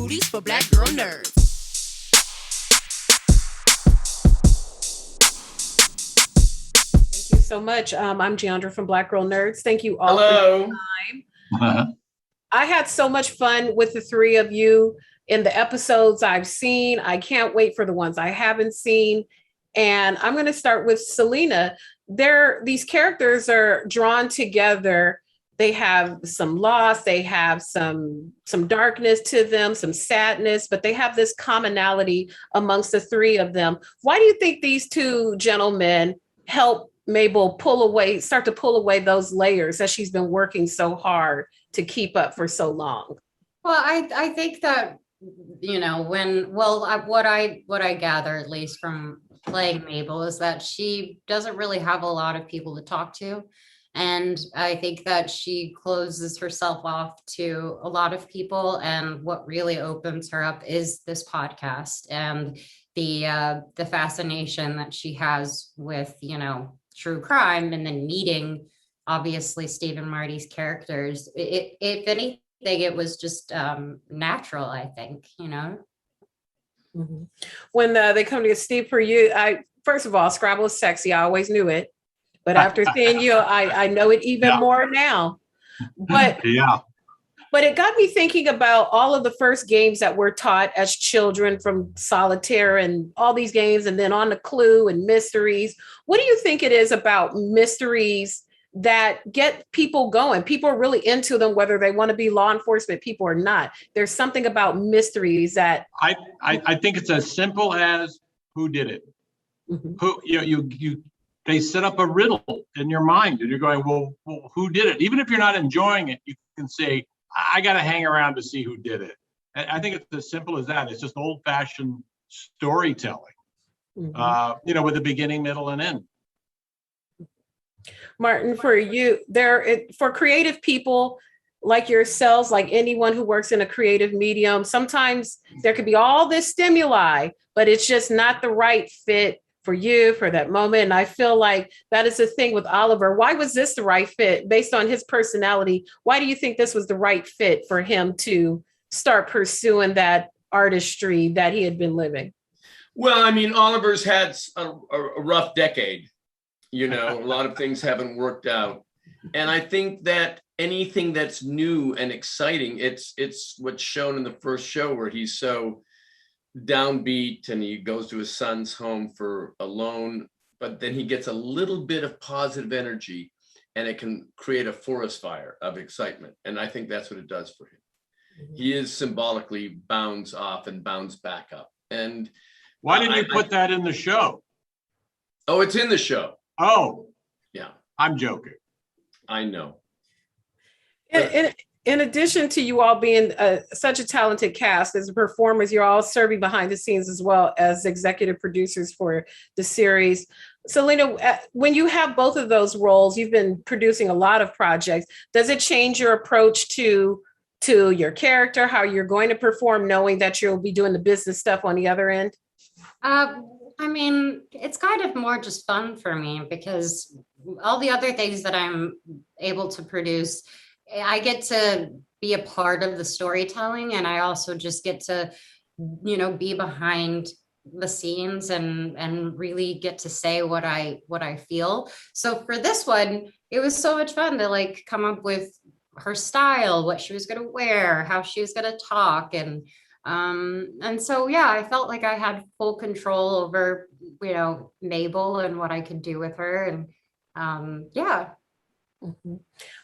movies for black girl nerds. Thank you so much. I'm Giandra from Black Girl Nerds. Thank you all for your time. I had so much fun with the three of you in the episodes I've seen. I can't wait for the ones I haven't seen. And I'm going to start with Selena. These characters are drawn together. They have some loss, they have some darkness to them, some sadness, but they have this commonality amongst the three of them. Why do you think these two gentlemen help Mabel start to pull away those layers that she's been working so hard to keep up for so long? Well, I think that, what I gather, at least from playing Mabel, is that she doesn't really have a lot of people to talk to. And I think that she closes herself off to a lot of people. And what really opens her up is this podcast and the fascination that she has with, true crime, and then meeting, obviously, Steve and Marty's characters. If anything, it was just natural, I think, Mm-hmm. When they come to Steve, for you, first of all, Scrabble is sexy. I always knew it. But after seeing you, I know it even more now. But But it got me thinking about all of the first games that we're taught as children, from solitaire and all these games, and then on to Clue and mysteries. What do you think it is about mysteries that get people going? People are really into them, whether they want to be law enforcement people or not. There's something about mysteries that I think it's as simple as who did it. Mm-hmm. Who they set up a riddle in your mind, and you're going, well, who did it? Even if you're not enjoying it, you can say, I got to hang around to see who did it. And I think it's as simple as that. It's just old-fashioned storytelling, mm-hmm. With a beginning, middle, and end. Martin, for you, for creative people like yourselves, like anyone who works in a creative medium, sometimes there could be all this stimuli, but it's just not the right fit for you for that moment. And I feel like that is the thing with Oliver. Why was this the right fit based on his personality? Why do you think this was the right fit for him to start pursuing that artistry that he had been living? Well, I mean, Oliver's had a rough decade. A lot of things haven't worked out. And I think that anything that's new and exciting, it's what's shown in the first show, where he's so downbeat and he goes to his son's home for a loan, but then he gets a little bit of positive energy and it can create a forest fire of excitement. And I think that's what it does for him. Mm-hmm. He is symbolically bounds off and bounds back up. And why didn't you put that in the show? Oh, it's in the show. Oh, yeah. I'm joking. I know. In addition to you all being such a talented cast as performers, you're all serving behind the scenes as well as executive producers for the series. Selena, when you have both of those roles, you've been producing a lot of projects. Does it change your approach to your character, how you're going to perform, knowing that you'll be doing the business stuff on the other end? I mean, it's kind of more just fun for me, because all the other things that I'm able to produce, I get to be a part of the storytelling, and I also just get to, be behind the scenes and really get to say what I feel. So for this one, it was so much fun to come up with her style, what she was going to wear, how she was going to talk, and so I felt like I had full control over Mabel and what I could do with her, and Mm-hmm.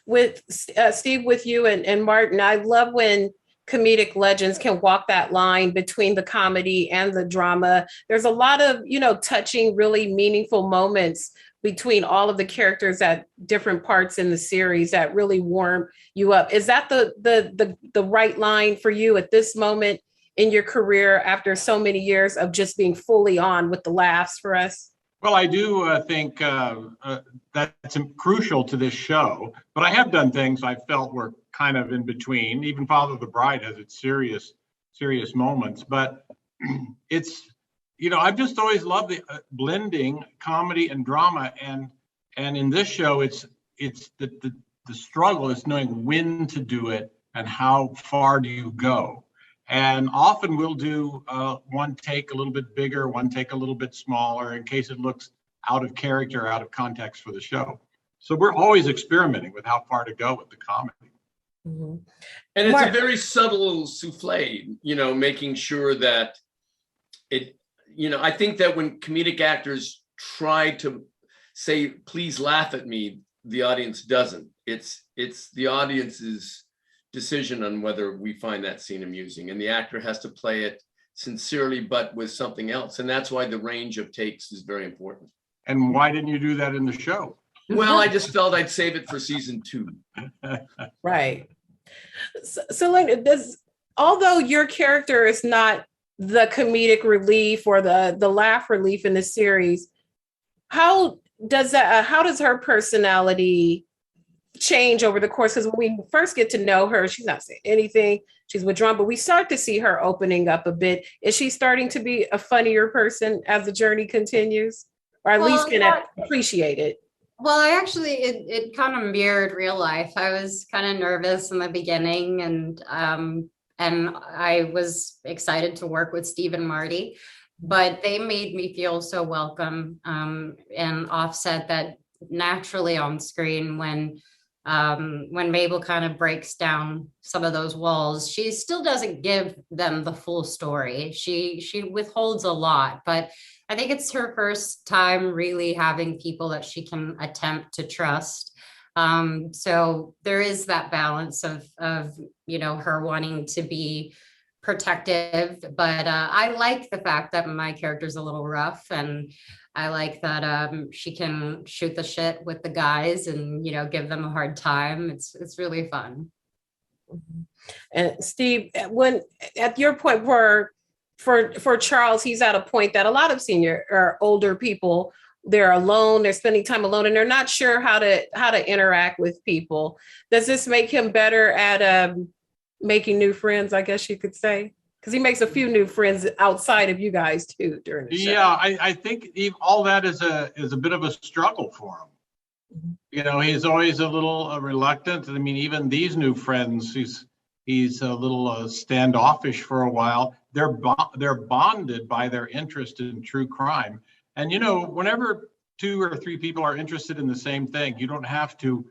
With Steve, with you and Martin, I love when comedic legends can walk that line between the comedy and the drama. There's a lot of touching, really meaningful moments between all of the characters at different parts in the series that really warm you up. Is that the right line for you at this moment in your career after so many years of just being fully on with the laughs for us? Well, I do think that's crucial to this show, but I have done things I felt were kind of in between. Even Father of the Bride has its serious moments, but it's, I've just always loved the blending comedy and drama, and in this show, it's the struggle is knowing when to do it and how far do you go. And often we'll do one take a little bit bigger, one take a little bit smaller in case it looks out of character, out of context for the show. So we're always experimenting with how far to go with the comedy. Mm-hmm. And it's a very subtle souffle, making sure that it, I think that when comedic actors try to say, please laugh at me, the audience doesn't. It's the audience's decision on whether we find that scene amusing, and the actor has to play it sincerely but with something else, and that's why the range of takes is very important. And why didn't you do that in the show? Well, I just felt I'd save it for season 2. Right. So, Selena, although your character is not the comedic relief or the laugh relief in the series, how does her personality change over the course? Because when we first get to know her, she's not saying anything, she's withdrawn, but we start to see her opening up a bit. Is she starting to be a funnier person as the journey continues, or at least can appreciate it? Well, it kind of mirrored real life. I was kind of nervous in the beginning, and I was excited to work with Steve and Marty, but they made me feel so welcome and offset that naturally on screen when Mabel kind of breaks down some of those walls. She still doesn't give them the full story. She withholds a lot, but I think it's her first time really having people that she can attempt to trust. So there is that balance of her wanting to be protective, but I like the fact that my character's a little rough, and I like that she can shoot the shit with the guys and give them a hard time. It's really fun. And Steve, when at your point where for Charles, he's at a point that a lot of senior or older people, they're alone, they're spending time alone, and they're not sure how to interact with people. Does this make him better at making new friends, I guess you could say? Because he makes a few new friends outside of you guys too during the show. Yeah, I think all that is a bit of a struggle for him. Mm-hmm. He's always a little reluctant. I mean, even these new friends, he's a little standoffish for a while. They're bonded by their interest in true crime. And whenever 2 or 3 people are interested in the same thing, you don't have to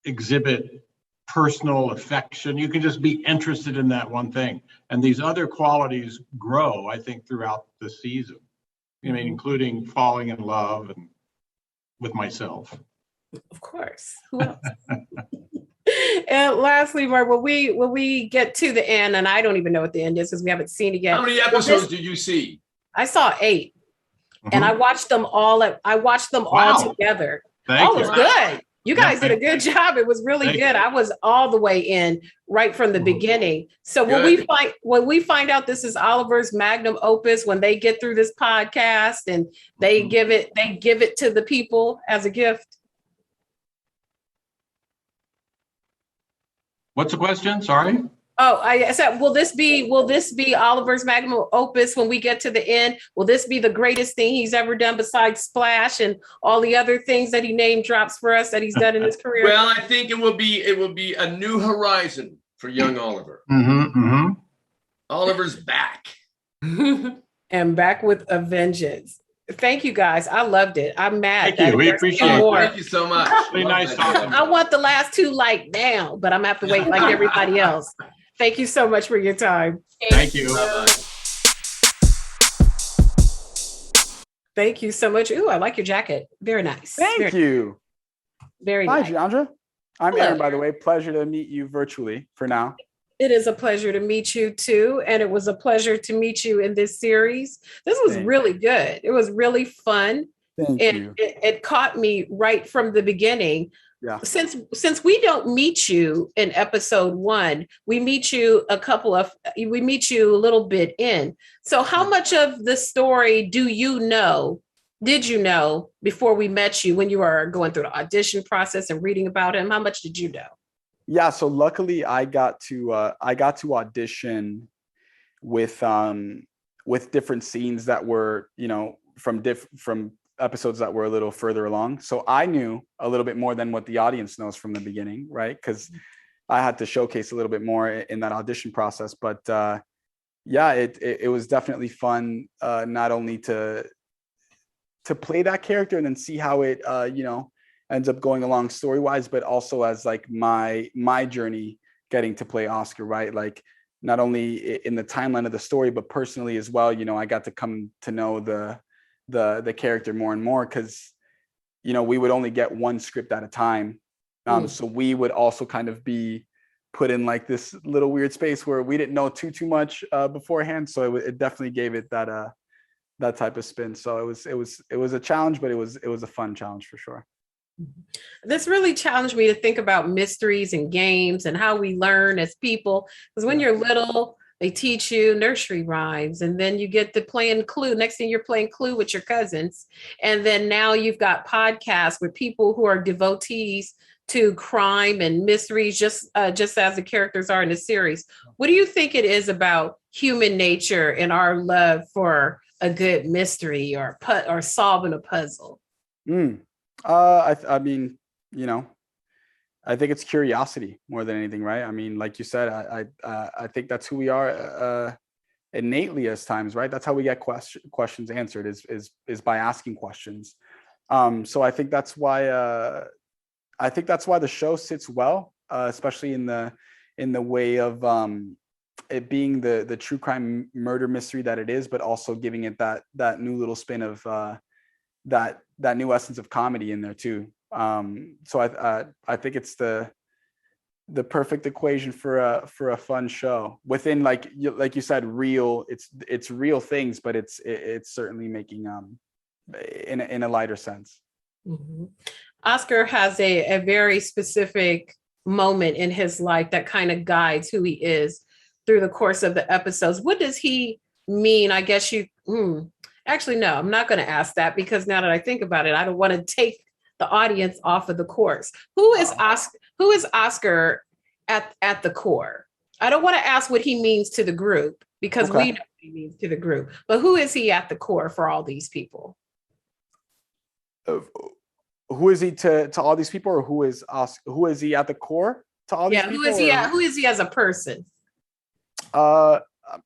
exhibit personal affection. You can just be interested in that one thing. And these other qualities grow, I think, throughout the season. Including falling in love and with myself. Of course. Who else? And lastly, Mark, when we get to the end, and I don't even know what the end is because we haven't seen it yet. How many episodes did you see? I saw 8, and I watched them all. All together. All was good. You guys did a good job. It was really good. I was all the way in right from the beginning. So when we find out this is Oliver's magnum opus, when they get through this podcast and they give it to the people as a gift. What's the question? Sorry. Oh, I said, will this be Oliver's magnum opus when we get to the end? Will this be the greatest thing he's ever done besides Splash and all the other things that he name drops for us that he's done in his career? Well, I think it will be a new horizon for young Oliver. Mm-hmm, mm-hmm. Oliver's back. And back with a vengeance. Thank you guys. I loved it. I'm mad. Thank you. We appreciate it. Thank you so much. Really nice talking. I want the last 2 now, but I'm gonna have to wait like everybody else. Thank you so much for your time. Thank you. Bye-bye. Thank you so much. Ooh, I like your jacket. Very nice. Thank you. Very nice. Hi, Giandra. I'm Hello. Aaron, by the way. Pleasure to meet you virtually for now. It is a pleasure to meet you too. And it was a pleasure to meet you in this series. This was really good. It was really fun. Thank you. It caught me right from the beginning. Yeah. Since we don't meet you in episode 1, we meet you a little bit in. So how much of the story did you know before we met you when you were going through the audition process and reading about him? How much did you know? Yeah, so luckily I got to audition with different scenes that were, from episodes that were a little further along. So I knew a little bit more than what the audience knows from the beginning, right? Because I had to showcase a little bit more in that audition process. But yeah, it was definitely fun, not only to play that character and then see how it ends up going along story wise, but also as like my journey getting to play Oscar, right? Like not only in the timeline of the story, but personally as well. I got to come to know the character more and more, because we would only get one script at a time. So we would also kind of be put in like this little weird space where we didn't know too much beforehand. So it definitely gave it that type of spin. So it was a challenge, but it was a fun challenge for sure. This really challenged me to think about mysteries and games and how we learn as people. Because when you're little, they teach you nursery rhymes, and then you get to playing Clue. Next thing you're playing Clue with your cousins. And then now you've got podcasts with people who are devotees to crime and mysteries, just as the characters are in the series. What do you think it is about human nature and our love for a good mystery or solving a puzzle? I mean, I think it's curiosity more than anything, right? I mean, like you said, I think that's who we are innately as times, right? That's how we get questions answered is by asking questions. So I think that's why the show sits well, especially in the way of it being the true crime murder mystery that it is, but also giving it that new little spin of that new essence of comedy in there too. So I think it's the perfect equation for a fun show within, like you said, it's real things, but it's certainly making in a lighter sense. Mm-hmm. Oscar has a very specific moment in his life that kind of guides who he is through the course of the episodes. What does he mean? I guess actually, no, I'm not going to ask that, because now that I think about it, I don't want to take the audience off of the course. Who is Oscar at the core? I don't want to ask what he means to the group, because we know what he means to the group, but who is he at the core for all these people? Who is he to all these people, or who is Oscar? Who is he at the core to all these people? Who is he? Who is he as a person? I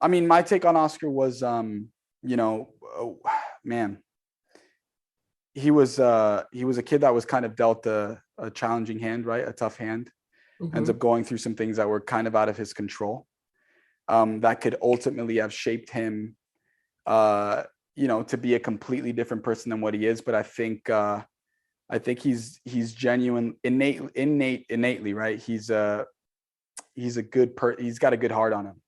mean, my take on Oscar was, man, he was a kid that was kind of dealt a challenging hand, right? A tough hand. Mm-hmm. Ends up going through some things that were kind of out of his control, that could ultimately have shaped him, to be a completely different person than what he is. But I think he's genuine, innately, right? He's a good he's got a good heart on him.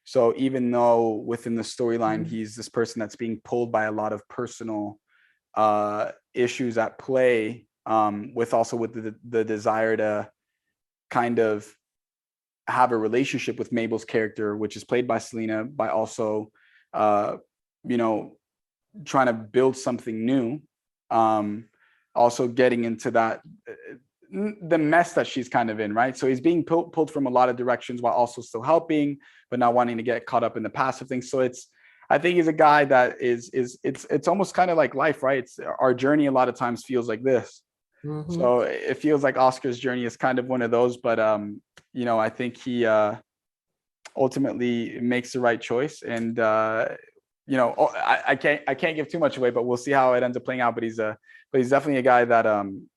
So even though within the storyline, he's this person that's being pulled by a lot of personal issues at play, with the desire to kind of have a relationship with Mabel's character, which is played by Selena, by also, trying to build something new. Also getting into the mess that she's kind of in, right? So he's being pulled from a lot of directions while also still helping, but not wanting to get caught up in the past of things. So I think he's a guy that it's almost kind of like life, right? It's our journey a lot of times feels like this. Mm-hmm. So it feels like Oscar's journey is kind of one of those, but I think he ultimately makes the right choice. And I can't give too much away, but we'll see how it ends up playing out. But he's definitely a guy that,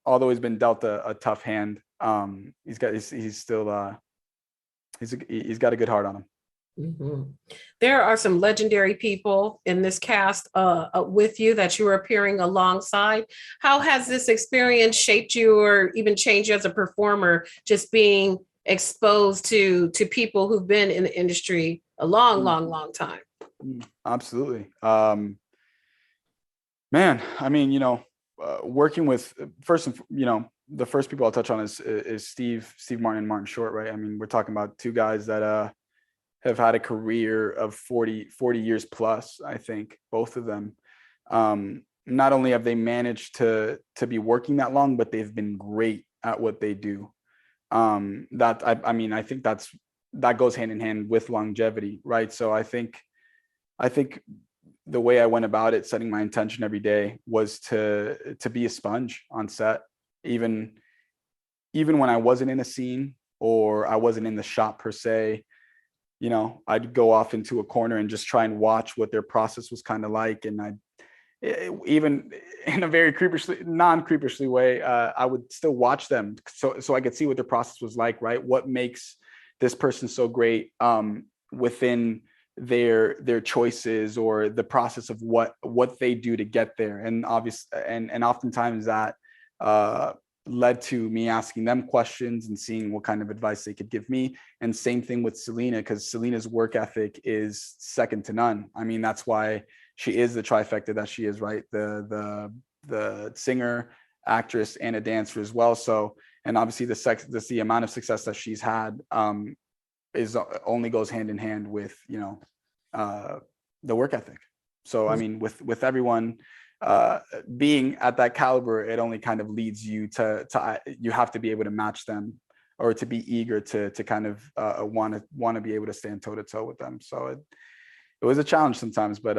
although he's been dealt a tough hand, he's got a good heart on him. Mm-hmm. There are some legendary people in this cast with you that you are appearing alongside. How has this experience shaped you or even changed you as a performer, just being exposed to people who've been in the industry a long time? Absolutely. Man, I mean, working with the first people I'll touch on is Steve Martin and Martin Short, right? I mean, we're talking about two guys that have had a career of 40 years plus, I think, both of them. Not only have they managed to be working that long, but they've been great at what they do. I think that goes hand in hand with longevity, right? So I think the way I went about it, setting my intention every day, was to be a sponge on set, even when I wasn't in a scene or I wasn't in the shot per se. I'd go off into a corner and just try and watch what their process was kind of like. And even in a very non-creepishly way, I would still watch them so I could see what their process was like, right? What makes this person so great within their choices or the process of what they do to get there. And obviously, and oftentimes that led to me asking them questions and seeing what kind of advice they could give me. And same thing with Selena, because Selena's work ethic is second to none. I mean, that's why she is the trifecta that she is, right? The singer, actress, and a dancer as well. So, and obviously the amount of success that she's had is only goes hand in hand with, the work ethic. So, I mean, with everyone being at that caliber, it only kind of leads you to you have to be able to match them, or to be eager to kind of want to be able to stand toe to toe with them. So it was a challenge sometimes, but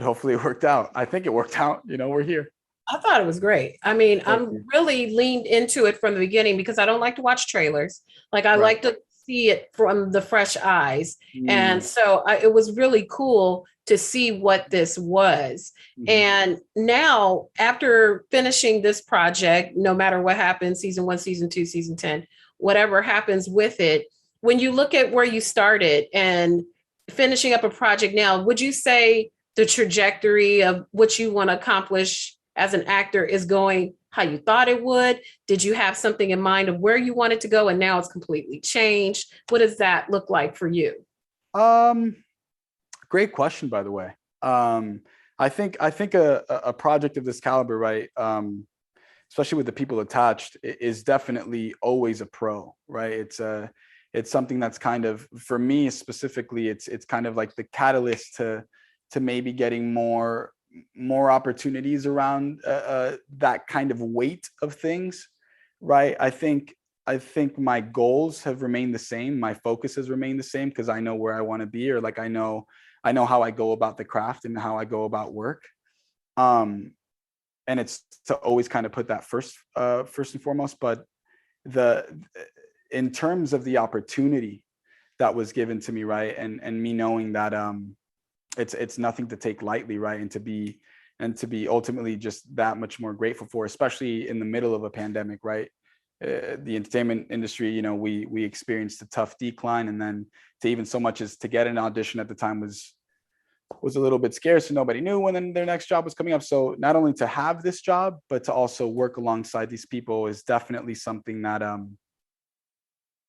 hopefully it worked out. I think it worked out. We're here. I thought it was great. I mean, I'm really leaned into it from the beginning because I don't like to watch trailers. Like I like to see it from the fresh eyes. And so it was really cool to see what this was. And now, after finishing this project, no matter what happens, season 1, season 2, season 10, whatever happens with it, when you look at where you started and finishing up a project now, would you say the trajectory of what you want to accomplish as an actor is going how you thought it would? Did you have something in mind of where you wanted to go and now it's completely changed? What does that look like for you? Great question, by the way. I think a project of this caliber, right, especially with the people attached, is definitely always a pro, right? It's something that's kind of, for me specifically, it's kind of like the catalyst to maybe getting more opportunities around that kind of weight of things, right? I think my goals have remained the same. My focus has remained the same because I know where I want to be, or like I know how I go about the craft and how I go about work. And it's to always kind of put that first and foremost. But in terms of the opportunity that was given to me, right, and me knowing that it's nothing to take lightly, right, and to be ultimately just that much more grateful for, especially in the middle of a pandemic, right? The entertainment industry, we experienced a tough decline, and then to even so much as to get an audition at the time was a little bit scarce, and nobody knew when their next job was coming up. So not only to have this job, but to also work alongside these people is definitely something that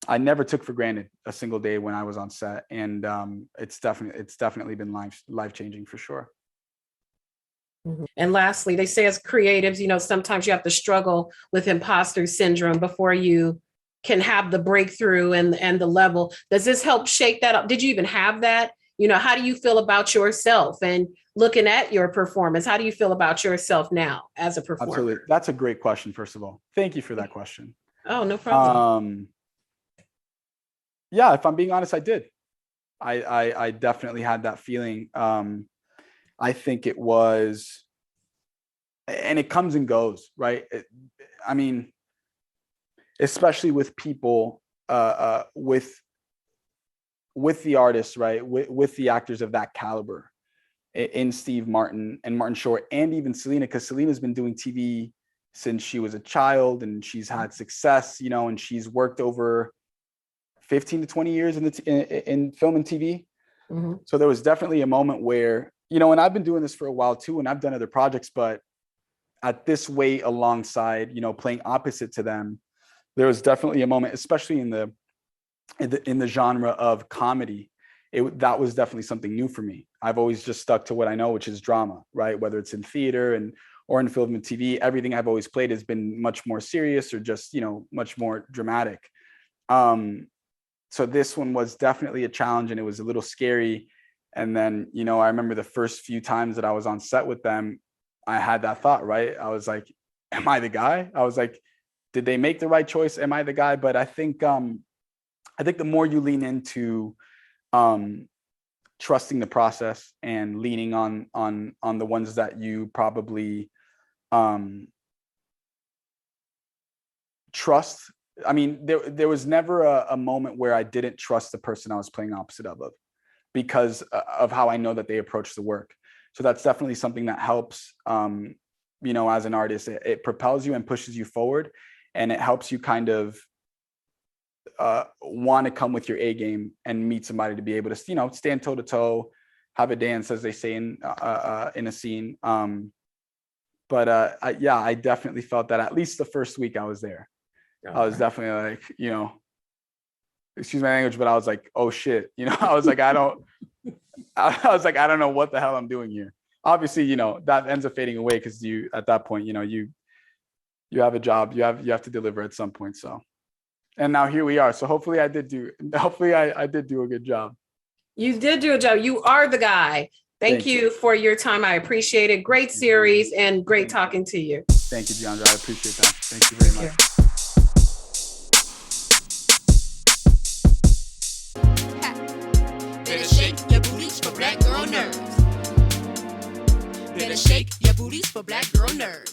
I never took for granted a single day when I was on set, and it's definitely been life-changing for sure. And lastly, they say as creatives, sometimes you have to struggle with imposter syndrome before you can have the breakthrough and the level. Does this help shake that up? Did you even have that? How do you feel about yourself and looking at your performance? How do you feel about yourself now as a performer? Absolutely. That's a great question, first of all. Thank you for that question. Oh, no problem. Yeah, if I'm being honest, I did. I definitely had that feeling. I think it was, and it comes and goes, right? I mean, especially with people, with the artists, right? With the actors of that caliber, in Steve Martin and Martin Short, and even Selena, because Selena's been doing TV since she was a child, and she's had success, and she's worked over 15 to 20 years in film and TV. So there was definitely a moment where, and I've been doing this for a while too, and I've done other projects, but at this weight alongside, playing opposite to them, there was definitely a moment, especially in the genre of comedy, that was definitely something new for me. I've always just stuck to what I know, which is drama, right? Whether it's in theater or in film and TV, everything I've always played has been much more serious or just, much more dramatic. So this one was definitely a challenge, and it was a little scary. And then, I remember the first few times that I was on set with them, I had that thought, right? I was like, am I the guy? I was like, did they make the right choice? Am I the guy? But I think the more you lean into trusting the process and leaning on the ones that you probably trust I mean, there was never a moment where I didn't trust the person I was playing opposite of because of how I know that they approach the work. So that's definitely something that helps, you know, as an artist. It propels you and pushes you forward, and it helps you kind of want to come with your A game and meet somebody to be able to, you know, stand toe to toe, have a dance, as they say in a scene. Yeah, I definitely felt that at least the first week I was there. I was definitely like, you know, excuse my language, but I was like, oh shit, you know, I was like, I don't know what the hell I'm doing here. Obviously, you know, that ends up fading away because you, at that point, you know, you have a job, you have to deliver at some point. So, and now here we are. So hopefully I did do a good job. You did do a job. You are the guy. Thank you for your time. I appreciate it. Great series and great talking to you. Thank you, Deandra. I appreciate that. Thank you very much. Better shake your booties for Black Girl Nerds. Better shake your booties for Black Girl Nerds.